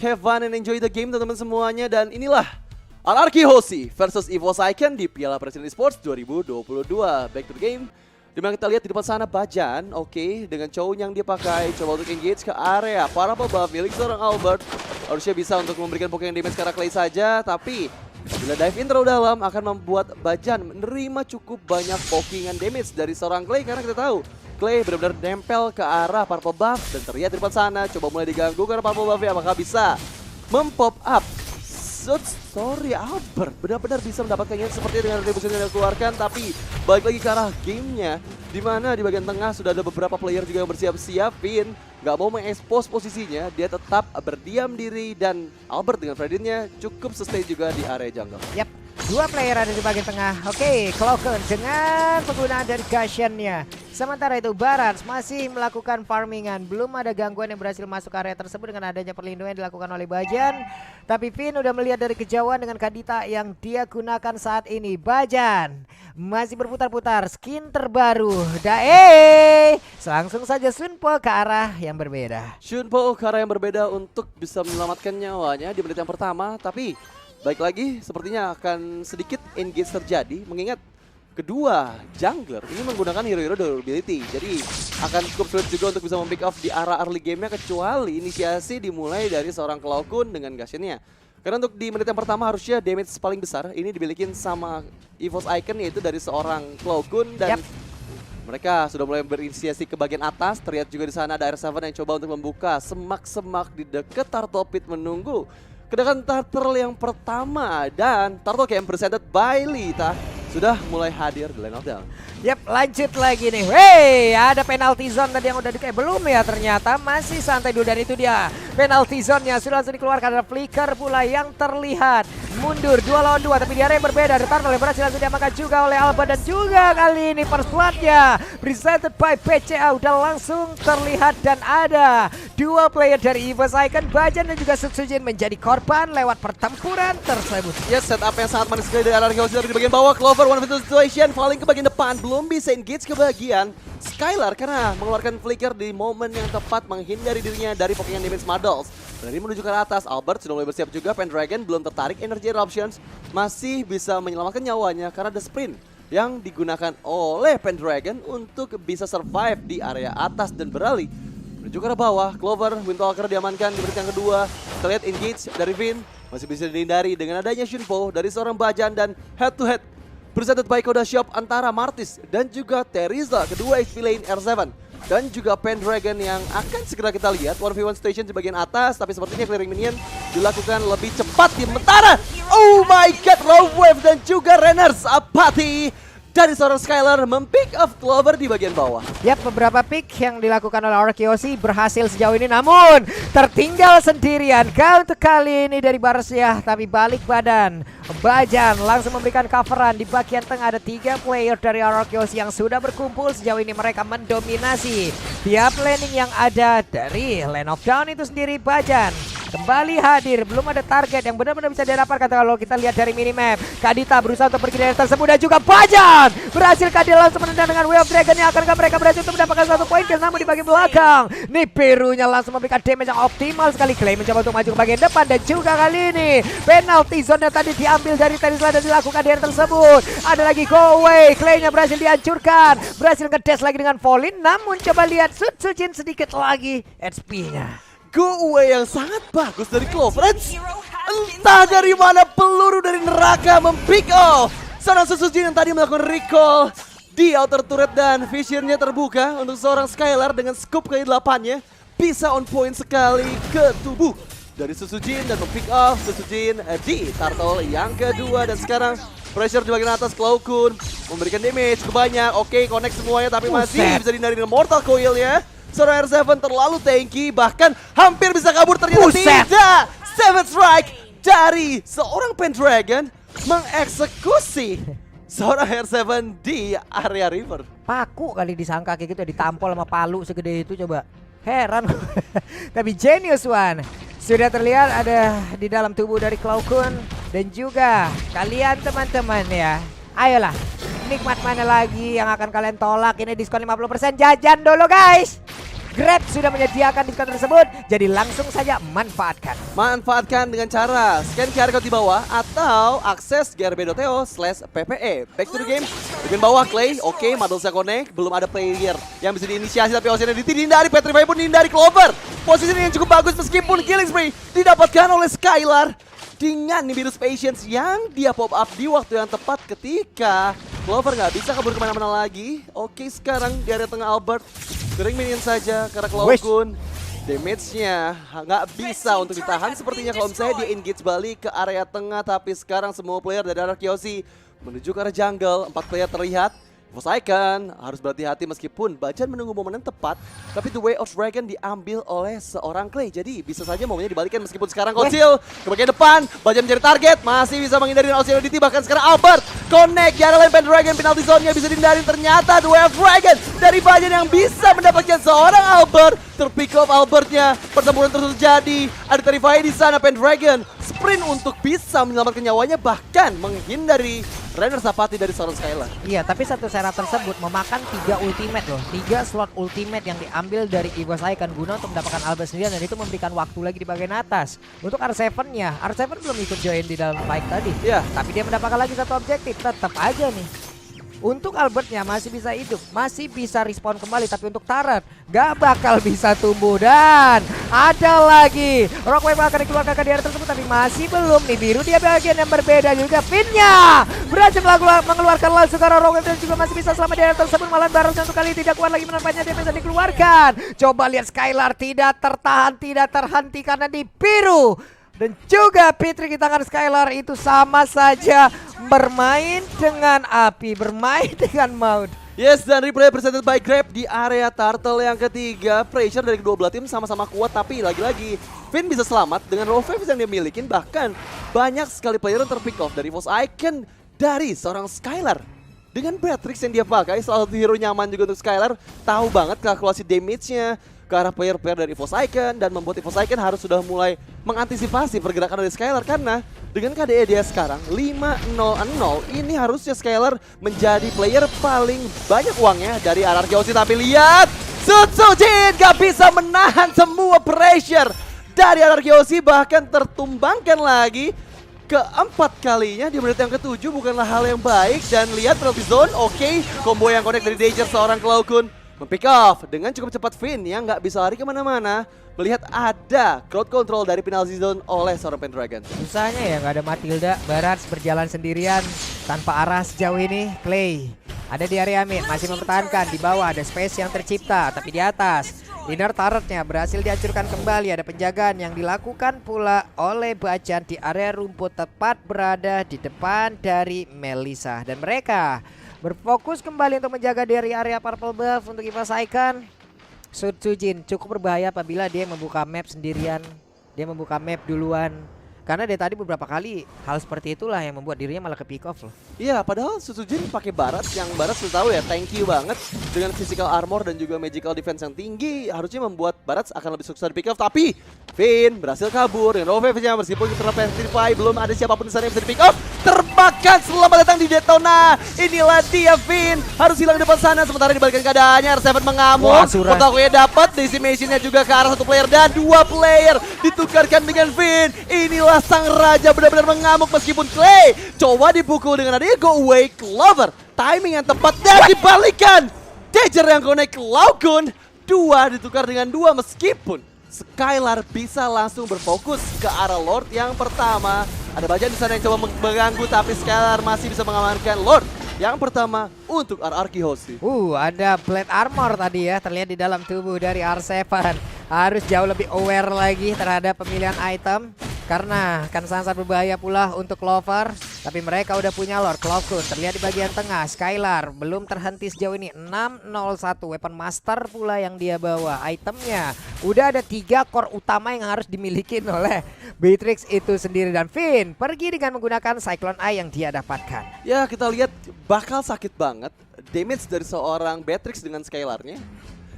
have fun and enjoy the game teman-teman semuanya. Dan inilah Anarchy Hoshi versus EVOS Icon di Piala Presiden Esports 2022. Back to the game. Dimana kita lihat di depan sana Bajan, oke, dengan cowok yang dia pakai, coba untuk engage ke area para pembuff milik seorang Albert. Harusnya bisa untuk memberikan Pokemon damage ke arah Clay saja, tapi bila dive in terlalu dalam akan membuat Bajan menerima cukup banyak pokingan damage dari seorang Clay. Karena kita tahu Clay benar-benar nempel ke arah para pembuff dan terlihat di depan sana, coba mulai diganggu karena para pembuff apakah bisa mempop up. Sorry Albert benar-benar bisa mendapatkannya seperti dengan retribution yang dikeluarkan, tapi balik lagi ke arah gamenya dimana di bagian tengah sudah ada beberapa player juga yang bersiap-siap. Finn nggak mau mengekspos posisinya, dia tetap berdiam diri dan Albert dengan Fredinnya cukup sustain juga di area jungle. Yap, dua player ada di bagian tengah. Oke, Cloaken dengan penggunaan dari Guardian-nya. Sementara itu Barats masih melakukan farmingan. Belum ada gangguan yang berhasil masuk area tersebut dengan adanya perlindungan yang dilakukan oleh Bajan. Tapi Finn udah melihat dari kejauhan dengan Kadita yang dia gunakan saat ini. Bajan masih berputar-putar, skin terbaru. Langsung saja Shunpo ke arah yang berbeda. Shunpo ke arah yang berbeda untuk bisa menyelamatkan nyawanya di menit yang pertama. Tapi baik lagi sepertinya akan sedikit engage terjadi, mengingat kedua jungler ini menggunakan hero-hero durability, jadi akan cukup sulit juga untuk bisa mempick off di arah early game-nya kecuali inisiasi dimulai dari seorang Cloaken dengan Guardian-nya. Karena untuk di menit yang pertama harusnya damage paling besar ini dimiliki sama EVOS Icon, yaitu dari seorang Cloaken dan mereka sudah mulai berinisiasi ke bagian atas. Terlihat juga di sana ada R7 yang coba untuk membuka semak-semak di dekat Turtle Pit menunggu kedatangan Turtle yang pertama, dan Turtle Camp presented by Lita sudah mulai hadir di line of down. Yap, lanjut lagi nih. Wey, ada penalty zone tadi yang udah belum ya, ternyata masih santai dulu. Dan itu dia penalty zone-nya sudah langsung dikeluarkan. Ada flicker pula yang terlihat mundur 2 lawan 2, tapi di area yang berbeda. Ada Turtle yang berhasil langsung diamankan juga oleh Alba, dan juga kali ini first blood-nya presented by PCA udah langsung terlihat. Dan ada dua player dari EVOS Icon, Bajan dan juga Sutsujin menjadi korban lewat pertempuran tersebut. Ya, setup yang sangat manis sekali dari Anarchy Hoshi, tapi di bagian bawah Clover one of the situation falling ke bagian depan, belum bisa engage ke bagian Skylar karena mengeluarkan flicker di momen yang tepat menghindari dirinya dari Pokemon damage Muddles. Dari menuju ke atas, Albert sudah mulai bersiap juga. Pendragon belum tertarik, Energy Eruptions masih bisa menyelamatkan nyawanya karena ada sprint yang digunakan oleh Pendragon untuk bisa survive di area atas dan beralih menuju ke arah bawah. Clover, Windwalker diamankan di menit yang kedua. Terlihat engage dari Finn masih bisa dihindari dengan adanya Shunpo dari seorang Bajan, dan head to head presented by Koda Shop antara Martis dan juga Teresa, kedua HP lane R7 dan juga Pendragon yang akan segera kita lihat 1v1 station di bagian atas. Tapi sepertinya clearing minion dilakukan lebih cepat di mentara. Oh my god, Raw Wave dan juga Renners Apathy dari seorang Skylar mempick off Clover di bagian bawah. Yap, beberapa pick yang dilakukan oleh Anarchy Hoshi berhasil sejauh ini, namun tertinggal sendirian untuk kali ini dari Barcia. Tapi balik badan, Bajan langsung memberikan coveran. Di bagian tengah ada 3 player dari Anarchy Hoshi yang sudah berkumpul. Sejauh ini mereka mendominasi tiap laning yang ada dari Lane of Dawn itu sendiri. Bajan kembali hadir, belum ada target yang benar-benar bisa didapatkan. Kalau kita lihat dari minimap, Kadita berusaha untuk pergi dari tersebut dan juga Bajan berhasil Kadita langsung menendang dengan Way of Dragon. Yang akankah mereka berhasil untuk mendapatkan 1 poin kill, namun di bagian belakang nih Perunya langsung memberikan damage yang optimal sekali. Clay mencoba untuk maju ke bagian depan, dan juga kali ini penalty zone yang tadi diambil dari Teresa dan dilakukan di area tersebut. Ada lagi go away, Clay-nya berhasil dihancurkan, berhasil ngedash lagi dengan Volin, namun coba lihat Sutsujin sedikit lagi HP-nya. Go away yang sangat bagus dari Clover. Entah dari mana peluru dari neraka mempick off seorang Sutsujin yang tadi melakukan recall di outer turret, dan visionnya terbuka untuk seorang Skylar dengan scoop ke-8-nya. Bisa on point sekali ke tubuh dari Sutsujin dan mempick off Sutsujin di Turtle yang kedua. Dan sekarang pressure di bagian atas, Cloaken memberikan damage kebanyak. Oke, connect semuanya, tapi masih bisa dihindari dengan Mortal Coil-nya. Seorang R7 terlalu tanky, bahkan hampir bisa kabur, ternyata tidak. Savage Strike dari seorang Pendragon mengeksekusi seorang R7 di area river. Paku kali disangka kayak gitu, ditampol sama palu segede itu, coba. Heran. Tapi Genius One sudah terlihat ada di dalam tubuh dari Cloaken, dan juga kalian teman-teman ya. Ayolah, nikmat mana lagi yang akan kalian tolak? Ini diskon 50%, jajan dulu guys. Grab sudah menyediakan diskon tersebut, jadi langsung saja manfaatkan. Manfaatkan dengan cara scan QR code di bawah atau akses grb.to/ppe. Back to the game. Bagian bawah Clay, oke, Madolsa connect, belum ada player yang bisa diinisiasi tapi Oceanity dihindari, Petrify pun dihindari Clover. Posisi yang cukup bagus meskipun killing spree didapatkan oleh Skylar dengan Nimbus Patience yang dia pop up di waktu yang tepat ketika Clover nggak bisa kabur kemana-mana lagi. Oke, sekarang di area tengah Albert kering minion saja karena Cloud damage-nya nggak bisa untuk ditahan sepertinya kalau misalnya dia engage balik ke area tengah, tapi sekarang semua player dari Arkeosi menuju ke arah jungle. 4 player terlihat. Icon harus berhati-hati meskipun Bajan menunggu momen yang tepat, tapi The Way of Dragon diambil oleh seorang Clay. Jadi bisa saja momennya dibalikan meskipun sekarang Kocil ke bagian depan, Bajan mencari target, masih bisa menghindari Oceanity, bahkan sekarang Albert connect, di area lain Pendragon, penalty zone-nya bisa dihindari, ternyata The Way of Dragon dari Bajan yang bisa mendapatkan seorang Albert. Terpick off Albertnya, pertempuran terus terjadi, ada Terrify di sana, Pendragon sprint untuk bisa menyelamatkan nyawanya, bahkan menghindari Rainer Sapati dari seorang Skylar. Iya, tapi satu syarat tersebut memakan 3 ultimate loh. 3 slot ultimate yang diambil dari EVOS Icon guna untuk mendapatkan Albert sendirian, dan itu memberikan waktu lagi di bagian atas. Untuk R7-nya, R7 belum ikut join di dalam fight tadi. Iya. Tapi dia mendapatkan lagi satu objektif, tetap aja nih. Untuk Albertnya masih bisa hidup, masih bisa respawn kembali, tapi untuk Turret gak bakal bisa tumbuh. Dan ada lagi Rockwave akan dikeluarkan ke daerah tersebut, tapi masih belum nih. Biru dia bagian yang berbeda juga. Finnya berhasil mengeluarkan langsung karena Rockwave dan juga masih bisa selamat di daerah tersebut. Malah Barosnya untuk kali tidak kuat lagi menampaknya damage yang dikeluarkan. Coba lihat Skylar tidak tertahan, tidak terhenti karena di biru. Dan juga Pitri di tangan Skylar itu sama saja bermain dengan api, bermain dengan maut. Yes, dan replay presented by Grab di area turtle yang ketiga. Pressure dari kedua belah tim sama-sama kuat, tapi lagi-lagi Finn bisa selamat dengan raw waves yang dia milikin. Bahkan banyak sekali player yang terpick off dari EVOS Icon dari seorang Skylar. Dengan Beatrix yang dia pakai, salah satu hero nyaman juga untuk Skylar. Tahu banget kalkulasi damage-nya ke arah player-player dari EVOS Icon, dan membuat EVOS Icon harus sudah mulai mengantisipasi pergerakan dari Skylar, karena dengan KDE dia sekarang 5-0-0, ini harusnya Skylar menjadi player paling banyak uangnya dari RRQC. Tapi lihat, Sutsujin gak bisa menahan semua pressure dari RRQC, bahkan tertumbangkan lagi keempat kalinya di menit yang ke-7. Bukanlah hal yang baik. Dan lihat penalty zone, oke, combo yang connect dari Danger seorang Cloud mempick off dengan cukup cepat. Finn yang nggak bisa lari kemana-mana melihat ada crowd control dari penalty zone oleh seorang Pendragon. Usahanya ya nggak ada Matilda, Barats berjalan sendirian tanpa arah sejauh ini. Clay ada di area mid, masih mempertahankan. Di bawah ada space yang tercipta, tapi di atas inner turretnya berhasil dihancurkan kembali. Ada penjagaan yang dilakukan pula oleh Bajan di area rumput, tepat berada di depan dari Melissa. Dan mereka berfokus kembali untuk menjaga dari area purple buff untuk EVOS Icon. Sutsujin cukup berbahaya apabila dia membuka map sendirian. Dia membuka map duluan. Karena dari tadi beberapa kali hal seperti itulah yang membuat dirinya malah ke pick off loh. Iya, padahal Sutsujin pakai Barats yang Barats sudah tahu ya, tanky banget dengan physical armor dan juga magical defense yang tinggi, harusnya membuat Barats akan lebih sukses di pick off. Tapi Finn berhasil kabur dengan Roveve-nya, meskipun kita Petrify belum ada siapapun di sana yang bisa di pick off. Terbakar, selamat datang di Detona. Inilah dia Finn, harus hilang di depan sana, sementara dibalikan keadaannya. R7 mengamuk, Kotakuya dapat, decimationnya juga ke arah satu player dan dua player ditukarkan dengan Finn. Inilah sang raja benar-benar mengamuk meskipun Clay coba dipukul dengan adanya go away Clover. Timing yang tepat dan dibalikan. Danger yang connect Laukun. Dua ditukar dengan dua, meskipun Skylar bisa langsung berfokus ke arah Lord yang pertama. Ada Bajan di sana yang coba mengganggu, tapi Skylar masih bisa mengamankan Lord yang pertama untuk RRQ Hosti. Ada plate armor tadi ya terlihat di dalam tubuh dari R7. Harus jauh lebih aware lagi terhadap pemilihan item, karena akan sangat berbahaya pula untuk Clover. Tapi mereka udah punya Lord. Cloud terlihat di bagian tengah. Skylar belum terhenti sejauh ini. 601 weapon master pula yang dia bawa. Itemnya udah ada 3 core utama yang harus dimiliki oleh Beatrix itu sendiri. Dan Finn pergi dengan menggunakan Cyclone Eye yang dia dapatkan. Ya, kita lihat bakal sakit banget damage dari seorang Beatrix dengan Skylarnya.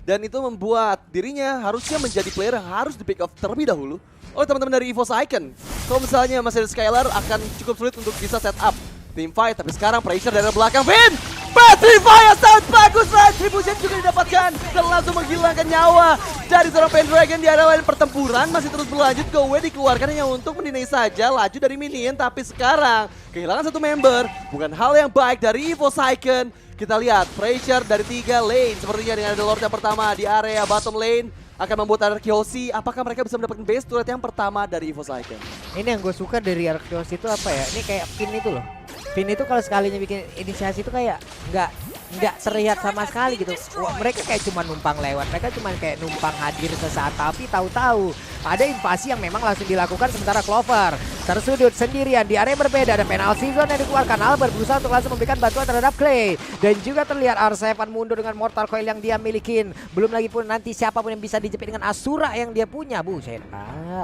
Dan itu membuat dirinya harusnya menjadi player yang harus di pick off terlebih dahulu oleh teman-teman dari EVOS Icon. Kalau misalnya masih ada Skylar, akan cukup sulit untuk bisa set up team fight. Tapi sekarang pressure dari belakang, Finn! Electrify yang sangat bagus, Retribution juga didapatkan dan langsung menghilangkan nyawa dari seorang Pendragon. Di area lain pertempuran masih terus berlanjut. Go Away dikeluarkan hanya untuk mendinai saja laju dari minion, tapi sekarang kehilangan satu member bukan hal yang baik dari Evo Saiken. Kita lihat pressure dari 3 lane sepertinya dengan ada Lord yang pertama di area bottom lane akan membuat Arkeosi. Apakah mereka bisa mendapatkan base turret yang pertama dari Evo Saiken? Ini yang gue suka dari Arkeosi itu apa ya? Ini kayak Finn itu loh. Finn itu kalau sekalinya bikin inisiasi itu kayak nggak terlihat sama sekali gitu. Wah, mereka kayak cuma numpang lewat, mereka cuma kayak numpang hadir sesaat, tapi tahu-tahu ada invasi yang memang langsung dilakukan. Sementara Clover tersudut sendirian di area berbeda. Ada penalty zone yang dikeluarkan. Albert berusaha untuk langsung memberikan bantuan terhadap Clay, dan juga terlihat R7 mundur dengan mortal coil yang dia milikin. Belum lagi pun nanti siapapun yang bisa dijepit dengan Asura yang dia punya. Buset,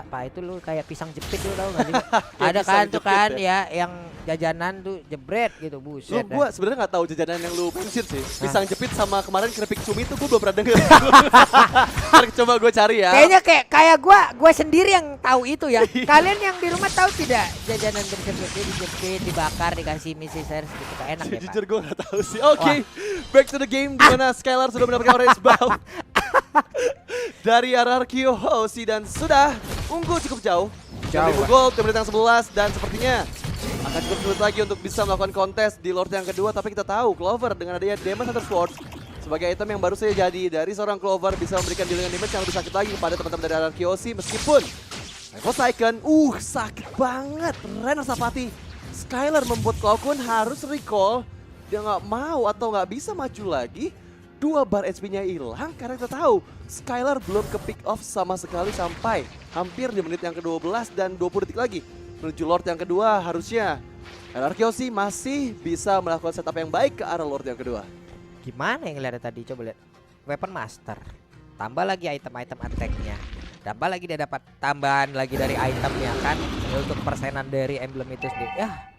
Pak itu lu kayak pisang jepit lu, tahu nggak sih? Ada kan tuh kan ya yang jajanan tuh jebret gitu, buset. Gue sebenarnya nggak tahu jajanan yang lu mention sih. Pisang jepit sama kemarin keripik cumi itu gue belum pernah denger. Coba gue cari ya. Kayaknya kayak gue sendiri yang tahu itu ya. Kalian yang di rumah tahu tidak jajanan berjepit dijepit, dibakar, dikasih misisers gitu, kayak enak ya Pak. Jujur gue nggak tahu sih. Oke, back to the game di mana Skylar sudah mendapatkan orange buff dari RRQ Hoshi dan sudah unggul cukup jauh. 1000 gold di menit yang 11 dan sepertinya akan cukup sulit lagi untuk bisa melakukan kontes di Lord yang kedua. Tapi kita tahu Clover dengan adanya Demon Hunter Sword sebagai item yang baru saja jadi dari seorang Clover bisa memberikan dealing damage yang lebih sakit lagi kepada teman-teman dari RRQ Hoshi. Meskipun Evo Saiken sakit banget. Renner Sapati Skylar membuat Cloud9 harus recall. Dia nggak mau atau nggak bisa maju lagi. 2 bar HP-nya hilang karena kita tahu Skylar belum ke pick off sama sekali sampai hampir di menit yang ke-12 dan 20 detik lagi menuju Lord yang kedua. Harusnya RRQ Hoshi masih bisa melakukan setup yang baik ke arah Lord yang kedua. Gimana yang lihat tadi, coba lihat. Weapon Master. Tambah lagi item-item attack-nya. Tambah lagi dia dapat tambahan lagi dari itemnya kan untuk persenan dari emblem itu sendiri.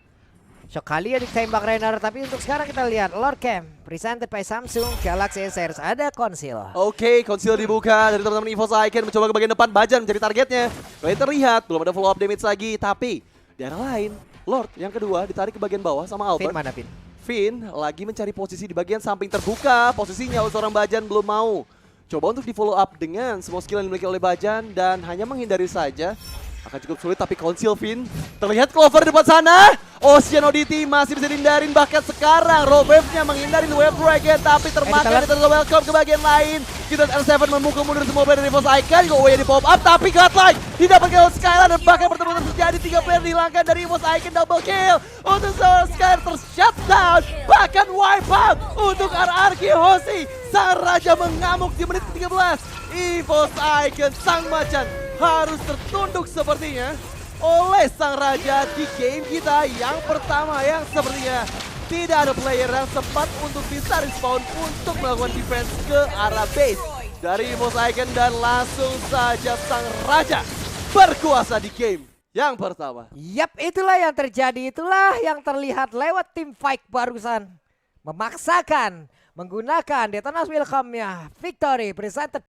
Sekali ya ditembak Renner, tapi untuk sekarang kita lihat Lord Camp presented by Samsung Galaxy S ada konsil. Oke, konsil dibuka dari teman-teman Evo Saiken mencoba ke bagian depan. Bajan menjadi targetnya. Kalian terlihat belum ada follow up damage lagi, tapi di arah lain Lord yang kedua ditarik ke bagian bawah sama Albert. Finn mana Finn? Finn lagi mencari posisi di bagian samping terbuka. Posisinya seorang Bajan belum mau coba untuk di follow up dengan semua skill yang dimiliki oleh Bajan dan hanya menghindari saja. Akan cukup sulit tapi konsil Finn. Terlihat Clover di depan sana. Ocean Oddity masih bisa dihindarin, bahkan sekarang Robevnya menghindari Wave Dragon tapi termakan. Kita welcome ke bagian lain. Kita R7 memukul mundur semua player dari Evo Saiken. Go Away di pop up tapi Godlike didapatkan oleh Skylar dan bahkan pertemuan terjadi. 3 player dihilangkan dari Evo Saiken, double kill untuk seorang Skylar tershutdown, bahkan wipe out untuk RRQ Hoshi. Sang Raja mengamuk di menit ke-13. Evo Saiken sang macan harus tertunduk sepertinya oleh sang raja di game kita yang pertama, yang sepertinya tidak ada player yang sempat untuk bisa respawn untuk melakukan defense ke arah base dari Evo Saiken dan langsung saja sang raja berkuasa di game yang pertama. Yap, itulah yang terjadi, itulah yang terlihat lewat tim fight barusan. Memaksakan menggunakan Detonas Welcome-nya victory presented